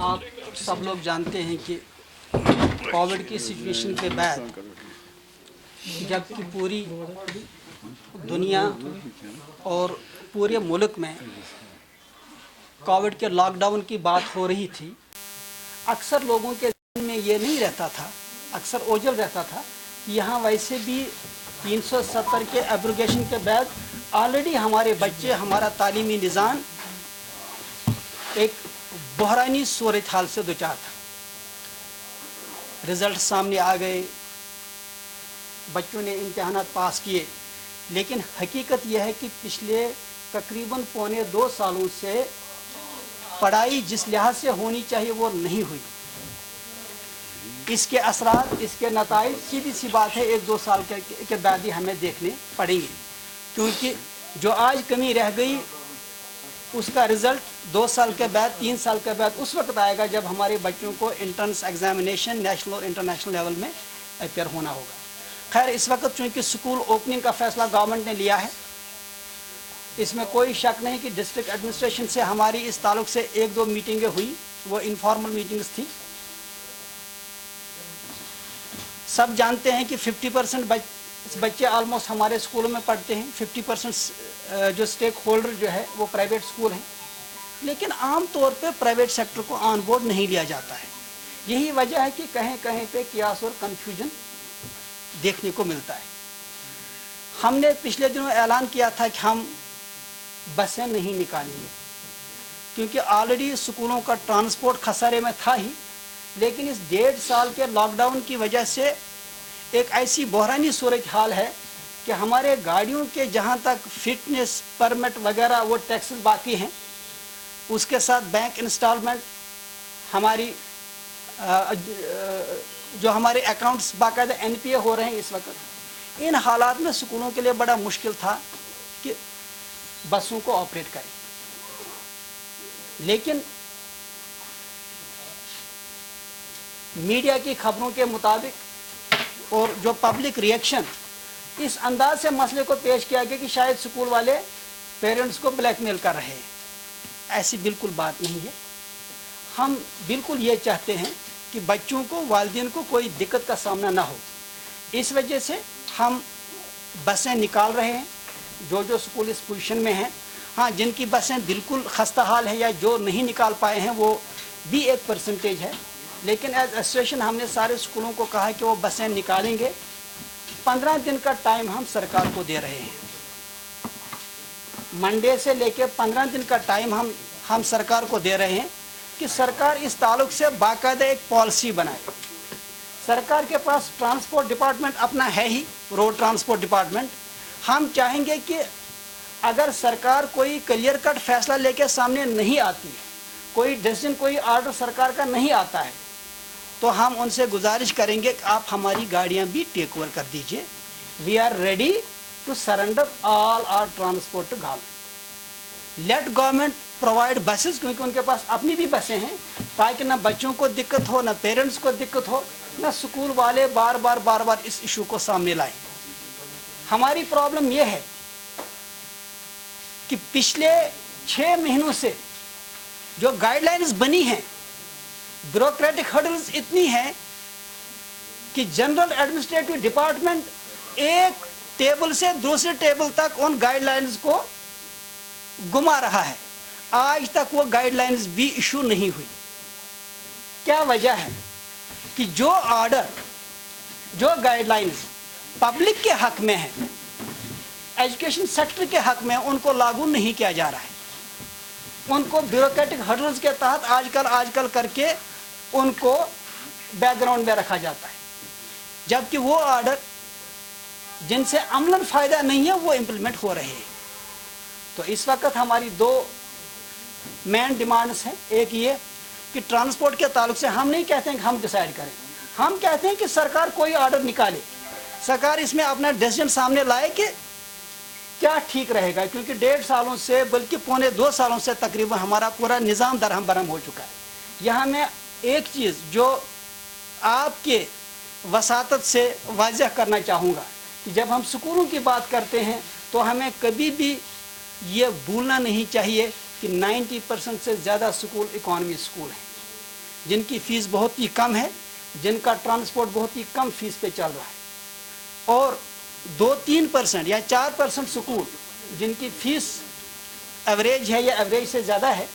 आप सब लोग जानते हैं कि कोविड की सिचुएशन के बाद जबकि पूरी दुनिया और पूरे मुल्क में कोविड के लॉकडाउन की बात हो रही थी, अक्सर लोगों के ज़हन में ये नहीं रहता था, अक्सर ओझल रहता था कि यहाँ वैसे भी 370 के एब्रोगेशन के बाद ऑलरेडी हमारे बच्चे, हमारा तालीमी निज़ाम एक बहरानी सूरत हाल से दो चार था। रिज़ल्ट सामने आ गए, बच्चों ने इम्तहानात पास किए, लेकिन हकीकत यह है कि पिछले तकरीबन पौने 2 सालों से पढ़ाई जिस लिहाज से होनी चाहिए वो नहीं हुई। इसके असरात, इसके नताइज सीधी सी बात है 1-2 साल के बाद ही हमें देखने पड़ेंगे, क्योंकि जो आज कमी रह गई उसका रिज़ल्ट 2 साल के बाद, 3 साल के बाद उस वक्त आएगा जब हमारे बच्चों को इंट्रेंस एग्जामिनेशन नेशनल और इंटरनेशनल लेवल में अपेयर होना होगा। खैर, इस वक्त चूँकि स्कूल ओपनिंग का फैसला गवर्नमेंट ने लिया है, इसमें कोई शक नहीं कि डिस्ट्रिक्ट एडमिनिस्ट्रेशन से हमारी इस ताल्लुक से 1-2 मीटिंगें हुई, वो इनफॉर्मल मीटिंग्स थी। सब जानते हैं कि 50% बच्चे ऑलमोस्ट हमारे स्कूलों में पढ़ते हैं, 50% जो स्टेक होल्डर जो है वो प्राइवेट स्कूल हैं, लेकिन आम तौर पे प्राइवेट सेक्टर को ऑन बोर्ड नहीं लिया जाता है। यही वजह है कि कहीं कहीं पे कियास और कन्फ्यूजन देखने को मिलता है। हमने पिछले दिनों ऐलान किया था कि हम बसें नहीं निकालेंगे, क्योंकि ऑलरेडी स्कूलों का ट्रांसपोर्ट खसारे में था ही, लेकिन इस 1.5 साल के लॉकडाउन की वजह से एक ऐसी बहरानी सूरत हाल है कि हमारे गाड़ियों के जहां तक फिटनेस परमिट वगैरह वो टैक्स बाकी हैं, उसके साथ बैंक इंस्टॉलमेंट, हमारी जो हमारे अकाउंट्स बाकायदा NPA हो रहे हैं इस वक्त, इन हालात में स्कूलों के लिए बड़ा मुश्किल था कि बसों को ऑपरेट करें। लेकिन मीडिया की खबरों के मुताबिक और जो पब्लिक रिएक्शन, इस अंदाज से मसले को पेश किया गया कि शायद स्कूल वाले पेरेंट्स को ब्लैकमेल कर रहे हैं। ऐसी बिल्कुल बात नहीं है। हम बिल्कुल ये चाहते हैं कि बच्चों को, वालिदैन को कोई दिक्कत का सामना ना हो। इस वजह से हम बसें निकाल रहे हैं जो स्कूल इस पोजीशन में हैं। हाँ, जिनकी बसें बिल्कुल खस्ता हाल है या जो नहीं निकाल पाए हैं वो भी एक परसेंटेज है, लेकिन एज एसोसिएशन हमने सारे स्कूलों को कहा कि वो बसें निकालेंगे। 15 दिन का टाइम हम सरकार को दे रहे हैं। मंडे से लेकर 15 दिन का टाइम हम सरकार को दे रहे हैं कि सरकार इस ताल्लुक से बाकायदा एक पॉलिसी बनाए। सरकार के पास ट्रांसपोर्ट डिपार्टमेंट अपना है ही, रोड ट्रांसपोर्ट डिपार्टमेंट। हम चाहेंगे कि अगर सरकार कोई क्लियर कट फैसला लेकर सामने नहीं आती है, कोई डिसीजन, कोई आर्डर सरकार का नहीं आता है, तो हम उनसे गुजारिश करेंगे कि आप हमारी गाड़ियां भी टेक ओवर कर दीजिए। We are ready to surrender all our transport to government. Let government provide buses, क्योंकि उनके पास अपनी भी बसें हैं, ताकि ना बच्चों को दिक्कत हो, ना पेरेंट्स को दिक्कत हो, ना स्कूल वाले बार बार इस इशू को सामने लाएं। हमारी प्रॉब्लम यह है कि पिछले 6 महीनों से जो गाइडलाइंस बनी हैं, ब्यूरोक्रेटिक हर्डल्स इतनी हैं कि जनरल एडमिनिस्ट्रेटिव डिपार्टमेंट एक टेबल से दूसरे टेबल तक उन गाइडलाइंस को घुमा रहा है। आज तक वो गाइडलाइंस भी इशू नहीं हुई। क्या वजह है कि जो ऑर्डर, जो गाइडलाइंस पब्लिक के हक में है, एजुकेशन सेक्टर के हक में, उनको लागू नहीं किया जा रहा है। उनको ब्यूरोक्रेटिक हर्डल्स के तहत आजकल करके उनको बैकग्राउंड में रखा जाता है, जबकि वो ऑर्डर जिनसे अमलन फ़ायदा नहीं है वो इम्प्लीमेंट हो रहे हैं। तो इस वक्त हमारी 2 मेन डिमांड्स हैं। एक ये कि ट्रांसपोर्ट के ताल्लुक से हम नहीं कहते हैं कि हम डिसाइड करें, हम कहते हैं कि सरकार कोई ऑर्डर निकाले, सरकार इसमें अपना डिसीजन सामने लाए कि क्या ठीक रहेगा, क्योंकि 1.5 सालों से, बल्कि पौने 2 सालों से तकरीबन हमारा पूरा निज़ाम दरहम बरहम हो चुका है। यहाँ मैं एक चीज़ जो आपके वसातत से वाज़ह करना चाहूँगा कि जब हम स्कूलों की बात करते हैं तो हमें कभी भी ये भूलना नहीं चाहिए कि 90% से ज़्यादा स्कूल इकॉनमी स्कूल हैं। जिनकी फ़ीस बहुत ही कम है, जिनका ट्रांसपोर्ट बहुत ही कम फीस पे चल रहा है, और 2-3% या 4% स्कूल जिनकी फ़ीस एवरेज है या एवरेज से ज़्यादा है,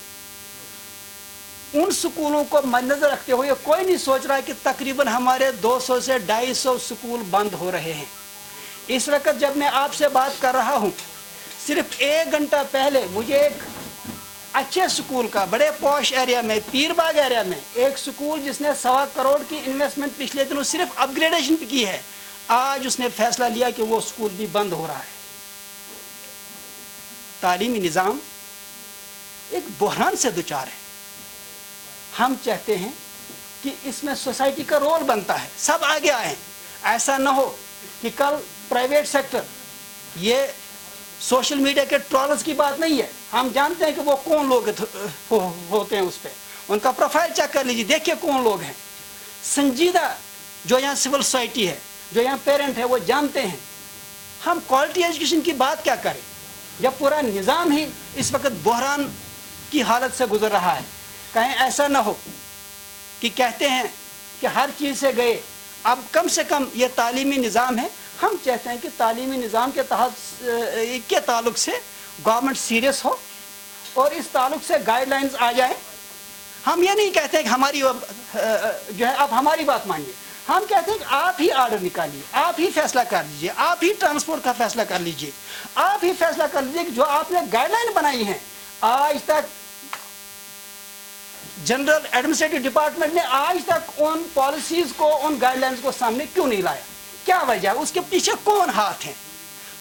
उन स्कूलों को मद्देनजर रखते हुए कोई नहीं सोच रहा है कि तकरीबन हमारे 200 से 250 स्कूल बंद हो रहे हैं। इस वक्त जब मैं आपसे बात कर रहा हूँ, सिर्फ 1 घंटा पहले मुझे एक अच्छे स्कूल का, बड़े पॉश एरिया में, पीरबाग एरिया में एक स्कूल जिसने 1.25 करोड़ की इन्वेस्टमेंट पिछले दिनों सिर्फ अपग्रेडेशन की है, आज उसने फैसला लिया कि वो स्कूल भी बंद हो रहा है। तालीमी निज़ाम एक बहरान से दुचार है। हम चाहते हैं कि इसमें सोसाइटी का रोल बनता है, सब आगे आए। ऐसा ना हो कि कल प्राइवेट सेक्टर, ये सोशल मीडिया के ट्रोलर्स की बात नहीं है, हम जानते हैं कि वो कौन लोग होते हैं, उस पर उनका प्रोफाइल चेक कर लीजिए, देखिए कौन लोग हैं। संजीदा जो यहाँ सिविल सोसाइटी है, जो यहाँ पेरेंट है, वो जानते हैं। हम क्वालिटी एजुकेशन की बात क्या करें जब पूरा निज़ाम ही इस वक्त बहरान की हालत से गुजर रहा है। कहीं ऐसा ना हो कि कहते हैं कि हर चीज़ से गए, अब कम से कम ये तालीमी निज़ाम है। हम चाहते हैं कि तालीमी निज़ाम के तहत के ताल्लुक से गवर्नमेंट सीरियस हो और इस ताल्लुक से गाइडलाइंस आ जाए। हम ये नहीं कहते हैं कि हमारी जो है आप हमारी बात मानिए, हम कहते हैं कि आप ही आर्डर निकालिए, आप ही फैसला कर लीजिए, आप ही ट्रांसपोर्ट का फैसला कर लीजिए, आप ही फैसला कर लीजिए कि जो आपने गाइडलाइन बनाई है, आज तक जनरल एडमिनिस्ट्रेटिव डिपार्टमेंट ने आज तक उन पॉलिसीज को, उन गाइडलाइंस को सामने क्यों नहीं लाया? क्या वजह है? उसके पीछे कौन हाथ है?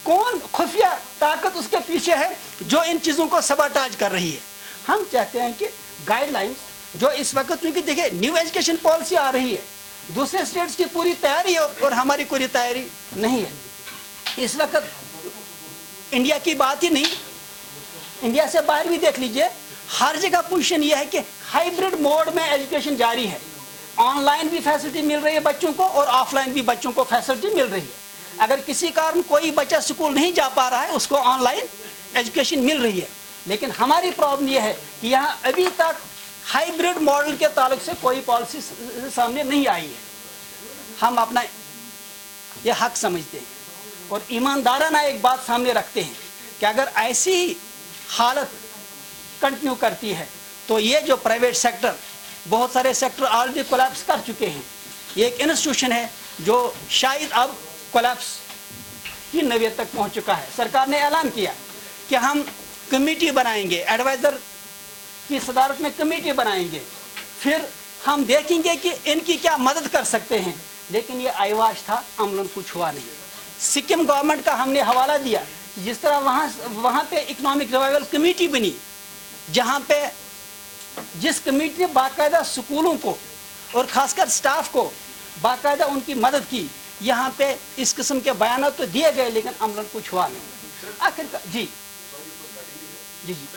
कौन खुफिया ताकत उसके पीछे है जो इन चीज़ों को सबटाज कर रही है? हम चाहते हैं कि गाइडलाइंस जो इस वक्त, क्योंकि देखिए न्यू एजुकेशन पॉलिसी आ रही है, दूसरे स्टेट्स की पूरी तैयारी है और हमारी पूरी तैयारी नहीं है। इस वक्त इंडिया की बात ही नहीं, इंडिया से बाहर भी देख लीजिए, हर जगह पोजीशन ये है कि हाइब्रिड मोड में एजुकेशन जारी है। ऑनलाइन भी फैसिलिटी मिल रही है बच्चों को और ऑफलाइन भी बच्चों को फैसिलिटी मिल रही है। अगर किसी कारण कोई बच्चा स्कूल नहीं जा पा रहा है, उसको ऑनलाइन एजुकेशन मिल रही है। लेकिन हमारी प्रॉब्लम यह है कि यहाँ अभी तक हाइब्रिड मॉडल के ताल्लुक से कोई पॉलिसी सामने नहीं आई है। हम अपना ये हक समझते हैं और ईमानदाराना एक बात सामने रखते हैं कि अगर ऐसी हालत कंटिन्यू करती है तो ये जो प्राइवेट सेक्टर, बहुत सारे सेक्टर ऑलरेडी कोलैप्स कर चुके हैं। ये एक इंस्टीट्यूशन है जो शायद अब कोलैप्स की नवीयत तक पहुंच चुका है। सरकार ने ऐलान किया कि हम कमेटी बनाएंगे, एडवाइज़र की सदारत में कमेटी बनाएंगे, फिर हम देखेंगे कि इनकी क्या मदद कर सकते हैं। लेकिन ये आइवाश था, अमलन कुछ हुआ नहीं। सिक्किम गवर्नमेंट का हमने हवाला दिया, जिस तरह वहाँ पे इकोनॉमिक रिवाइवल कमेटी बनी, जहाँ पे जिस कमेटी ने बाकायदा स्कूलों को और ख़ासकर स्टाफ को बाकायदा उनकी मदद की, यहाँ पे इस किस्म के बयान तो दिए गए लेकिन अमलन कुछ हुआ नहीं। आखिर का जी जी जी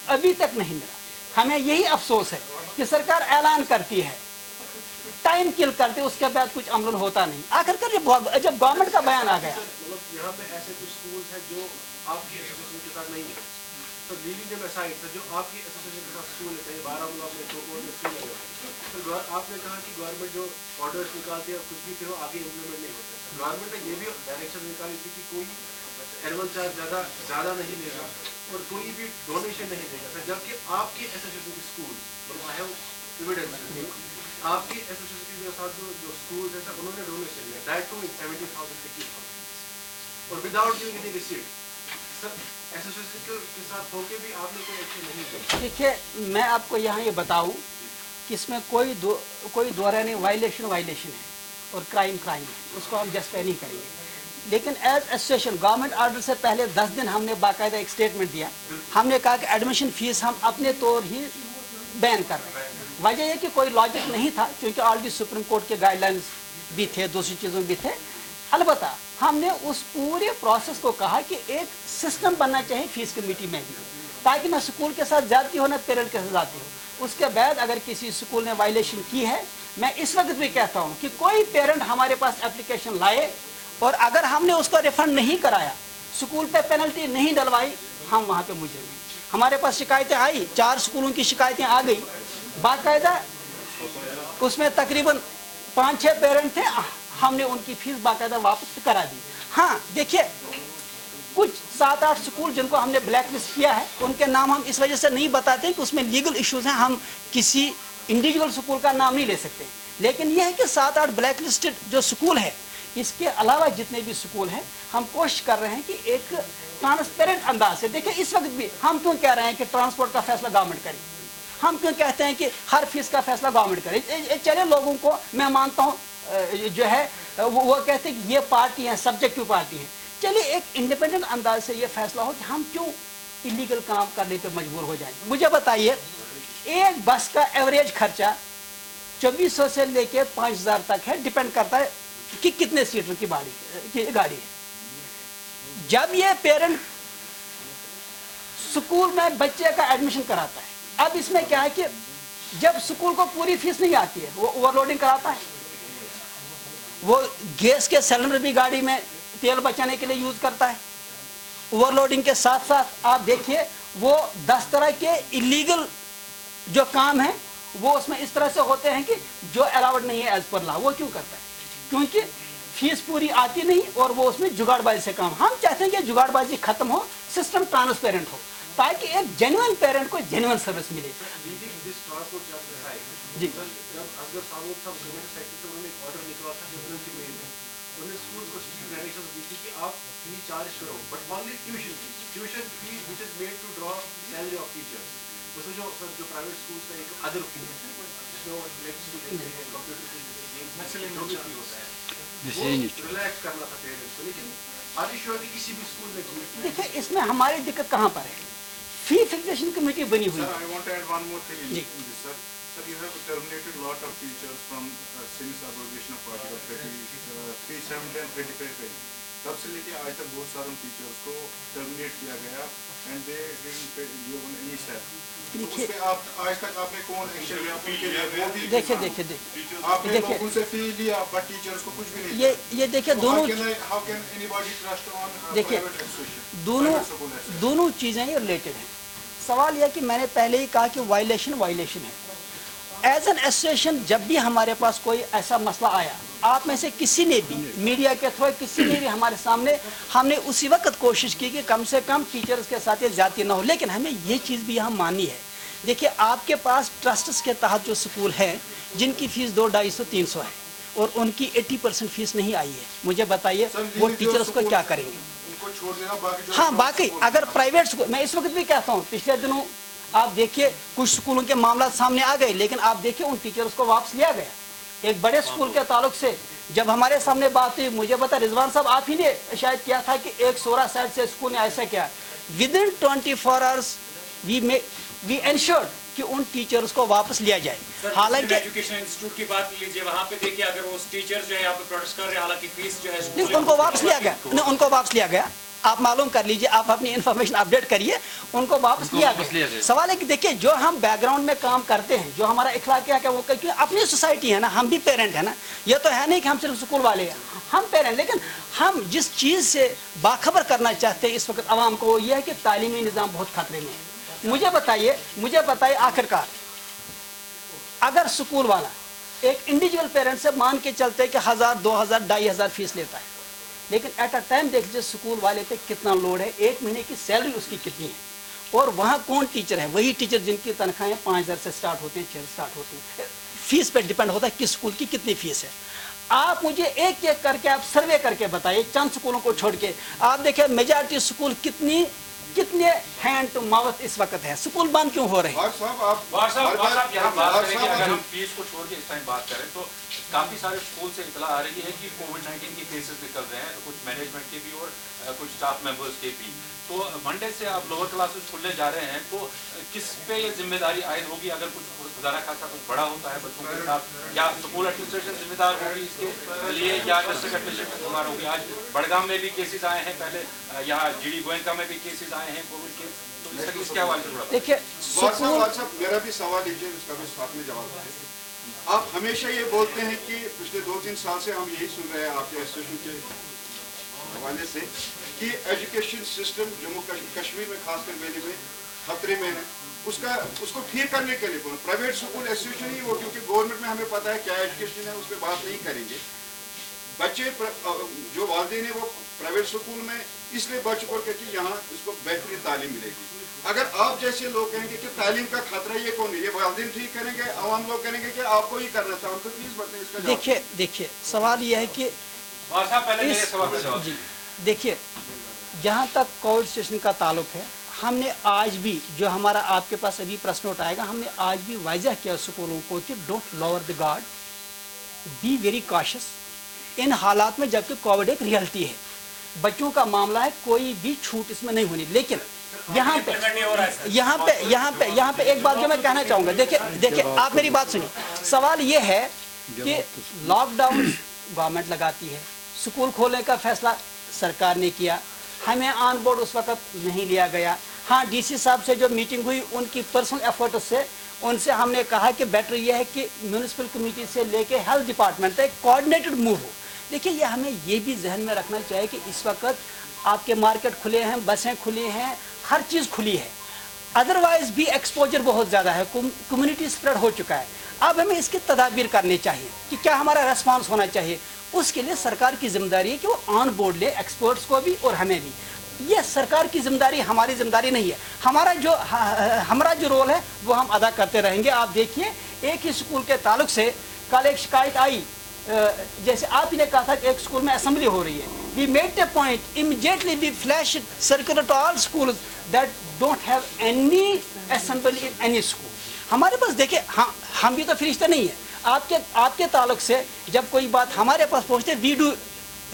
अभी तक नहीं मिला। हमें यही अफसोस है कि सरकार ऐलान करती है, टाइम किल करते, उसके बाद कुछ अमल होता नहीं। आखिरकार जब गवर्नमेंट का बयान आ गया, यहाँ पे ऐसे कुछ स्कूल्स हैं जो आपकी एसोसिएशन के साथ नहीं है, तो लीविंग जब ऐसा तो जो आपकी एसोसिएशन के साथ स्कूल है, बारामूला में सोपोर में स्कूल है, तो आपने कहा कि गवर्नमेंट जो ऑर्डर्स निकालती है कुछ भी फिर वो आगे इम्प्लीमेंट नहीं होता। गवर्नमेंट ने ये भी डायरेक्शन निकाली थी कि कोई एनुअल चार्ज ज़्यादा नहीं लेगा और कोई भी डोनेशन नहीं देगा, जबकि आपकी एसोसिएशन की स्कूल, आई हैव एविडेंस, आपकी एसोसिएशन के साथ जो स्कूल है सर, उन्होंने डोनेशन लिया, दैट टू 70,000 और without giving any receipt. Sir association के साथ होके भी आपने कोई एक्शन नहीं लिया। देखिए, मैं आपको यहाँ ये बताऊँ कि इसमें कोई दोहरा नहीं, वायलेशन है और क्राइम है, उसको हम जस्टिफाई नहीं करेंगे। लेकिन एज एसोसिएशन गवर्नमेंट ऑर्डर से पहले 10 दिन हमने बाकायदा एक स्टेटमेंट दिया। हमने कहा कि एडमिशन फीस हम अपने तौर ही बैन कर रहे हैं। वजह यह कि कोई लॉजिक नहीं था, क्योंकि ऑलरेडी सुप्रीम कोर्ट के गाइडलाइंस भी थे, दूसरी चीज़ों भी थे। अलबत्ता हमने उस पूरे प्रोसेस को कहा कि एक सिस्टम बनना चाहिए फीस कमेटी में भी, ताकि ना स्कूल के साथ ज़्यादती हो ना पेरेंट के साथ ज़्यादती हो। उसके बाद अगर किसी स्कूल ने वायलेशन की है मैं इस वक्त भी कहता हूं कि कोई पेरेंट हमारे पास एप्लीकेशन लाए और अगर हमने उसको रिफंड नहीं कराया, स्कूल पे पेनल्टी नहीं डलवाई, हम वहां पे मुजरिम हैं। हमारे पास शिकायतें आई, 4 स्कूलों की शिकायतें आ गई, बाकायदा उसमें तकरीबन 5-6 पेरेंट थे, हमने उनकी फीस बाकायदा वापस करा दी। हाँ देखिए, कुछ 7-8 स्कूल जिनको हमने ब्लैक लिस्ट किया है, उनके नाम हम इस वजह से नहीं बताते कि उसमें लीगल इश्यूज हैं, हम किसी इंडिविजुअल स्कूल का नाम नहीं ले सकते। लेकिन यह है कि 7-8 ब्लैक लिस्टेड जो स्कूल है, इसके अलावा जितने भी स्कूल हैं, हम कोशिश कर रहे हैं कि एक ट्रांसपेरेंट अंदाज से। देखिए इस वक्त भी हम क्यों कह रहे हैं कि ट्रांसपोर्ट का फैसला गवर्नमेंट करे, हम क्यों कहते हैं कि हर फीस का फैसला गवर्नमेंट करे। चले लोगों को मैं मानता हूँ जो है वो कहते हैं कि ये पार्टी है, सब्जेक्टिव पार्टी है, चलिए एक इंडिपेंडेंट अंदाज से ये फैसला हो कि हम क्यों इलीगल काम करने पे मजबूर हो जाएंगे। मुझे बताइए, एक बस का एवरेज खर्चा 2400 से लेके 5000 तक है, डिपेंड करता है कि कितने सीटर की गाड़ी है। जब ये पेरेंट स्कूल में बच्चे का एडमिशन कराता है, अब इसमें क्या है कि जब स्कूल को पूरी फीस नहीं आती है, वो ओवरलोडिंग कराता है, वो गैस के सिलेंडर भी गाड़ी में तेल बचाने के लिए यूज करता है। ओवरलोडिंग के साथ साथ आप देखिए वो 10 तरह के इलीगल जो काम है वो उसमें इस तरह से होते हैं कि जो अलाउड नहीं है एज पर लॉ। वो क्यों करता है? क्योंकि फीस पूरी आती नहीं और वो उसमें जुगाड़बाजी से काम। हम चाहते हैं कि जुगाड़बाजी खत्म हो, सिस्टम ट्रांसपेरेंट हो, ताकि एक जेन्युइन पेरेंट को जेन्युइन सर्विस मिले। जी आप फी चार्ज करो, but only tuition fee which is made to draw salary of teachers. उसमें जो प्राइवेट स्कूल्स का एक अदर फी है, जिसमें वो इलेक्ट्रिसिटी देते हैं, कंप्यूटर फी देते हैं, मैक्सिमम जो भी फी होता है, वो रिलैक्स करना था पेरेंट्स को। लेकिन आर यू श्योर कि किसी भी स्कूल में देखिए इसमें हमारी दिक्कत कहाँ पर है? फी फिक्सेशन कमेटी बनी हुई है। Sir, I want to add one more thing in this, sir. Sir, you have terminated lot of teachers from since abrogation of Article 37 and 35. तब से लेके आज तक बहुत सारे टीचर्स को टर्मिनेट किया गया एंड दे डिडंट पे एनी सैलरी। देखिए आप आज तक आपने कौन एक्शन लिया उनके लिए? देखिए आपने लोगों से फी लिया बट टीचर्स को कुछ भी नहीं। ये देखिए दोनों, how can anybody trust on देखिए प्राइवेट एसोसिएशन? दोनों चीजें ये रिलेटेड हैं। सवाल यह कि मैंने पहले ही कहा कि वायलेशन है। एज एन एसोसिएशन जब भी हमारे पास कोई ऐसा मसला आया, आप में से किसी ने भी मीडिया के थ्रू किसी ने भी हमारे सामने, हमने उसी वक्त कोशिश की कि कम से कम टीचर्स के साथ ये ज्यादती ना हो। लेकिन हमें ये चीज़ भी यहाँ माननी है। देखिए आपके पास ट्रस्ट्स के तहत जो स्कूल हैं जिनकी फीस 200-250-300 है और उनकी 80% फीस नहीं आई है, मुझे बताइए वो टीचर्स को क्या करेंगे? हाँ बाकी अगर प्राइवेट स्कूल, मैं इस वक्त भी कहता हूँ, पिछले दिनों आप देखिए कुछ स्कूलों के मामला सामने आ गए, लेकिन आप देखिए उन टीचर्स को वापस लिया गया। एक बड़े स्कूल के ताल्लुक से जब हमारे सामने बात हुई, मुझे पता रिजवान साहब आप ही ने शायद किया था कि एक 16 साइड से स्कूल ने ऐसा किया, with in 24 hours we ensured कि उन टीचर्स को वापस लिया जाए। हालांकि एजुकेशन इंस्टीट्यूट की बात लीजिए, वहाँ पे देखिए अगर वो टीचर्स जो है यहाँ पे प्रोटेस्ट कर रहे हैं, हालांकि फीस जो है उनको वापस लिया गया, उनको वापस लिया गया। आप मालूम कर लीजिए, आप अपनी इन्फॉर्मेशन अपडेट करिए, उनको वापस लिया गया। सवाल है कि देखिए जो हम बैकग्राउंड में काम करते हैं, जो हमारा इखलाक है वो क्योंकि अपनी सोसाइटी है ना, हम भी पेरेंट है ना, ये तो है नहीं कि हम सिर्फ स्कूल वाले हैं, हम पेरेंट। लेकिन हम जिस चीज़ से बाखबर करना चाहते हैं इस वक्त आवाम को, वो ये है कि तालीमी निज़ाम बहुत खतरे में है। मुझे बताइए आखिरकार अगर स्कूल वाला एक इंडिविजुअल पेरेंट से मान के चलते हैं कि 1000, 2000, 2500 फीस लेता है, लेकिन एट अ टाइम देख लीजिए स्कूल वाले पे कितना लोड है, एक महीने की सैलरी उसकी कितनी है, और वहाँ कौन टीचर है? वही टीचर जिनकी तनख्वाहें 5000 से स्टार्ट होती हैं, 6 से स्टार्ट होती हैं। फीस पे डिपेंड होता है किस स्कूल की कितनी फीस है। आप मुझे एक एक करके आप सर्वे करके बताइए, चंद स्कूलों को छोड़ के आप देखिए मेजॉरिटी स्कूल कितने हैंड टू माउथ इस वक्त है, स्कूल बंद क्यों हो रहे हैं? साहब यहाँ बात करें कि अगर हम फीस को छोड़ के इस टाइम बात करें तो काफी सारे स्कूल से इतला आ रही है कि कोविड-19 के केसेस निकल रहे हैं, कुछ मैनेजमेंट के भी और कुछ स्टाफ मेंबर्स के भी। तो मंडे से आप लोअर क्लासेस खुलने जा रहे हैं, तो किस पे ये जिम्मेदारी आयद होगी? अगर कुछ गुजारा खासा कुछ बड़ा होता है बच्चों के साथ, या स्कूल एडमिनिस्ट्रेशन जिम्मेदार होगी इसके लिए, या डिस्ट्रिक्ट एडमिनिस्ट्रेशन जिम्मेदार होगी? आज बड़गाम में भी केसेस आए हैं, पहले यहाँ GD गोयनका में भी केसेस आए हैं कोविड के, तो इसके हवाले से जुड़ा। देखिए मेरा भी सवाल लीजिए, उसका भी साथ में जवाब दें। आप हमेशा ये बोलते हैं कि पिछले 2-3 साल से हम यही सुन रहे हैं आपके एसोसिएशन के हवाले से कि एजुकेशन सिस्टम जम्मू कश्मीर में खासकर वैली में खतरे में है, उसको ठीक करने के लिए प्राइवेट स्कूल एसोसिएशन ही वो, क्योंकि गवर्नमेंट में हमें पता है क्या एजुकेशन है, उस पर बात नहीं करेंगे। बच्चे जो वालिदैन है वो प्राइवेट स्कूल में इसलिए बढ़ चुके हैं कि यहाँ उसको बेहतरीन तालीम मिलेगी। अगर आप जैसे लोग कहेंगे कि तालीम का खतरा ये कौन है, ये वालिदैन ठीक करेंगे, आवाम लोग करेंगे कि आपको ही करना था, हमको प्लीज बताएं इसका। देखिए सवाल यह है कि देखिए जहाँ तक कोविड सिचुएशन का ताल्लुक है, हमने आज भी जो हमारा आपके पास अभी प्रश्न उठाएगा, हमने आज भी वाज़ह किया स्कूलों को कि don't lower the guard, be very cautious इन हालात में, जबकि कोविड एक रियलिटी है, बच्चों का मामला है, कोई भी छूट इसमें नहीं होनी। लेकिन यहाँ पे एक बात जो मैं कहना चाहूँगा, देखिए आप मेरी बात सुनिए, सवाल ये है कि लॉकडाउन गवर्नमेंट लगाती है, स्कूल खोलने का फैसला सरकार ने किया, हमें ऑन बोर्ड उस वक्त नहीं लिया गया। हाँ, डीसी साहब से जो मीटिंग हुई उनकी पर्सनल एफर्ट से उनसे हमने कहा कि बेटर ये है कि म्यूनिसिपल कमेटी से लेके हेल्थ डिपार्टमेंट तक कोऑर्डिनेटेड मूव हो। देखिए ये हमें ये भी जहन में रखना चाहिए कि इस वक्त आपके मार्केट खुले हैं, बसें खुली हैं, हर चीज़ खुली है, अदरवाइज भी एक्सपोजर बहुत ज़्यादा है, कम्युनिटी स्प्रेड हो चुका है। अब हमें इसकी तदाबीर करनी चाहिए कि क्या हमारा रेस्पॉन्स होना चाहिए। उसके लिए सरकार की जिम्मेदारी है कि वो ऑन बोर्ड ले एक्सपर्ट्स को भी और हमें भी। ये सरकार की जिम्मेदारी, हमारी जिम्मेदारी नहीं है। हमारा जो रोल है वो हम अदा करते रहेंगे। आप देखिए एक ही स्कूल के ताल्लुक से कल एक शिकायत आई, जैसे आप ही ने कहा था कि एक स्कूल में असेंबली हो रही है, we made a point immediately we flash circular to all schools that don't have any assembly in any school. हमारे पास देखिए हम भी तो फरिश्ते नहीं है, आपके ताल्लुक से जब कोई बात हमारे पास पहुँचते we do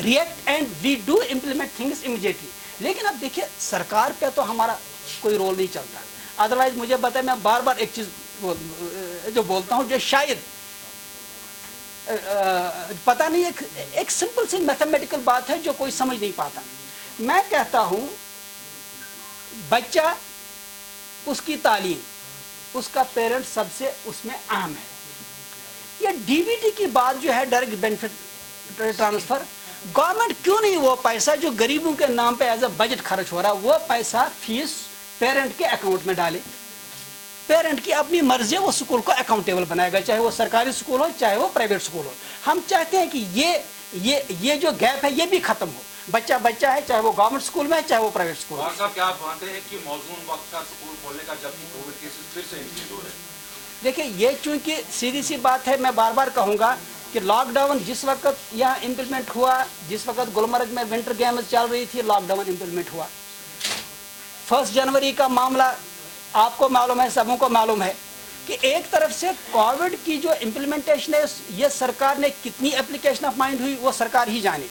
react and we do implement things immediately. लेकिन अब देखिए सरकार पे तो हमारा कोई रोल नहीं चलता। अदरवाइज मुझे बताए, मैं बार बार एक चीज़ जो बोलता हूँ जो शायद पता नहीं, एक सिंपल सी मैथमेटिकल बात है जो कोई समझ नहीं पाता। मैं कहता हूँ बच्चा, उसकी तालीम, उसका पेरेंट सबसे उसमें अहम है। ये डीबीटी की बात जो है, डायरेक्ट बेनिफिट ट्रांसफर, गवर्नमेंट क्यों नहीं वो पैसा जो गरीबों के नाम पे एज अ बजट खर्च हो रहा है वो पैसा फीस पेरेंट के अकाउंट में डाले। पेरेंट की अपनी मर्जी है, वो स्कूल को अकाउंटेबल बनाएगा, चाहे वो सरकारी स्कूल हो चाहे वो प्राइवेट स्कूल हो। हम चाहते हैं कि ये जो गैप है ये भी खत्म हो। बच्चा है, चाहे वो गवर्नमेंट स्कूल में है चाहे वो प्राइवेट स्कूल में। साहब क्या आप मानते हैं कि मौजूद वक्त का स्कूल खोलने का, जबकि कोविड केसेस फिर से इंक्रीज हो रहे हैं? देखिए ये चूंकि सीधी सी बात है, मैं बार बार कहूँगा कि लॉकडाउन जिस वक्त यहाँ इम्प्लीमेंट हुआ, जिस वक्त गुलमर्ग में विंटर गेम्स चल रही थी, लॉकडाउन इम्प्लीमेंट हुआ। 1 जनवरी का मामला आपको मालूम है, सबों को मालूम है कि एक तरफ से कोविड की जो इम्प्लीमेंटेशन है, ये सरकार ने कितनी एप्लीकेशन ऑफ माइंड हुई वो सरकार ही जाने।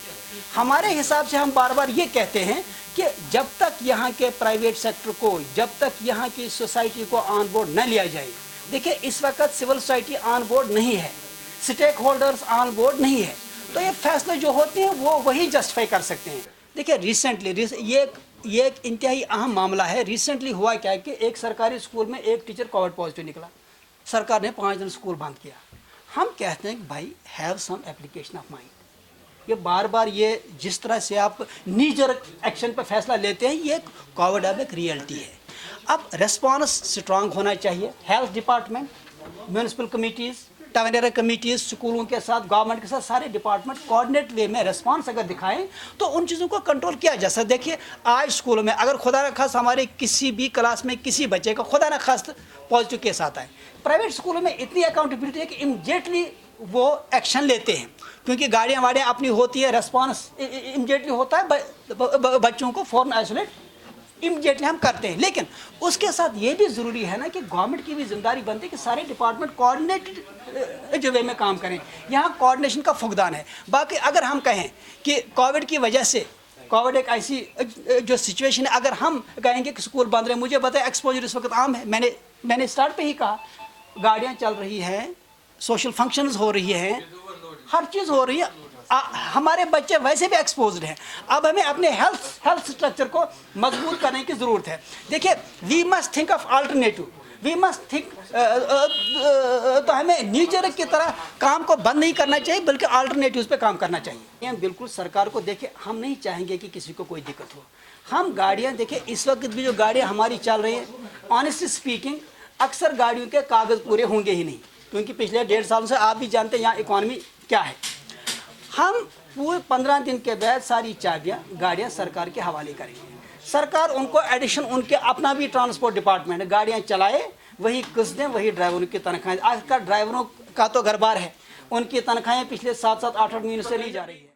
हमारे हिसाब से हम बार बार ये कहते हैं कि जब तक यहाँ के प्राइवेट सेक्टर को, जब तक यहाँ की सोसाइटी को ऑन बोर्ड न लिया जाए, देखिए इस वक्त सिविल सोसाइटी ऑन बोर्ड नहीं है, स्टेक होल्डर्स ऑन बोर्ड नहीं है, तो ये फैसले जो होते हैं वो वही जस्टिफाई कर सकते हैं। देखिए रिसेंटली ये एक इंतहाई अहम मामला है। रिसेंटली हुआ क्या है कि एक सरकारी स्कूल में एक टीचर कोविड पॉजिटिव निकला, सरकार ने 5 दिन स्कूल बंद किया। हम कहते हैं कि भाई have some application of mind. ये बार बार ये जिस तरह से आप नीजर एक्शन पर फैसला लेते हैं, ये कोविड अब एक रियलिटी है। अब रेस्पॉन्स स्ट्रांग होना चाहिए। Health department, municipal committees, town committees, स्कूलों के साथ, गवर्नमेंट के साथ सारे डिपार्टमेंट कोऑर्डिनेट वे में रेस्पॉन्स अगर दिखाएं तो उन चीज़ों को कंट्रोल किया जा सकता है। देखिए आज स्कूलों में अगर खुदा न खास हमारे किसी भी क्लास में किसी बच्चे का खुदा न खास पॉजिटिव केस आता है, प्राइवेट स्कूलों में इतनी अकाउंटेबिलिटी है कि इमीडिएटली वो एक्शन लेते हैं, क्योंकि गाड़ियाँ वाड़ियाँ अपनी होती है, रेस्पॉन्स इमीडिएटली होता है, बच्चों को फ़ौरन आइसोलेट इमीडिएटली हम करते हैं। लेकिन उसके साथ ये भी ज़रूरी है ना कि गवर्नमेंट की भी जिम्मेदारी बनती है कि सारे डिपार्टमेंट कोऑर्डिनेटेड जो वे में काम करें। यहाँ कोऑर्डिनेशन का फुकदान है। बाकी अगर हम कहें कि कोविड की वजह से, कोविड एक ऐसी जो सिचुएशन है, अगर हम कहेंगे कि स्कूल बंद रहे, मुझे बताए एक्सपोजर इस वक्त आम है। मैंने स्टार्ट पे ही कहा, गाड़ियाँ चल रही हैं, सोशल फंक्शंस हो रही हैं, हर चीज़ हो रही है, हमारे बच्चे वैसे भी एक्सपोज्ड हैं। अब हमें अपने हेल्थ स्ट्रक्चर को मजबूत करने की ज़रूरत है। देखिए we must think of alternative. We must think, तो हमें नीचर की तरह काम को बंद नहीं करना चाहिए बल्कि अल्टरनेटिव्स पे काम करना चाहिए। हम बिल्कुल सरकार को देखें, हम नहीं चाहेंगे कि किसी को कोई दिक्कत हो। हम गाड़ियाँ देखें, इस वक्त भी जो गाड़ियाँ हमारी चल रही हैं, ऑनेस्टली स्पीकिंग अक्सर गाड़ियों के कागज़ पूरे होंगे ही नहीं, क्योंकि पिछले 1.5 साल से आप भी जानते हैं यहाँ इकॉनमी क्या है। हम पूरे 15 दिन के बाद सारी चाबियाँ गाड़ियाँ सरकार के हवाले करेंगे। सरकार उनको एडिशन, उनके अपना भी ट्रांसपोर्ट डिपार्टमेंट गाड़ियाँ चलाए, वही किस्तें, वही ड्राइवरों की तनख्वाहें। आजकल ड्राइवरों का तो घर बार है, उनकी तनख्वाहें पिछले 7-8 महीनों से ली जा रही है।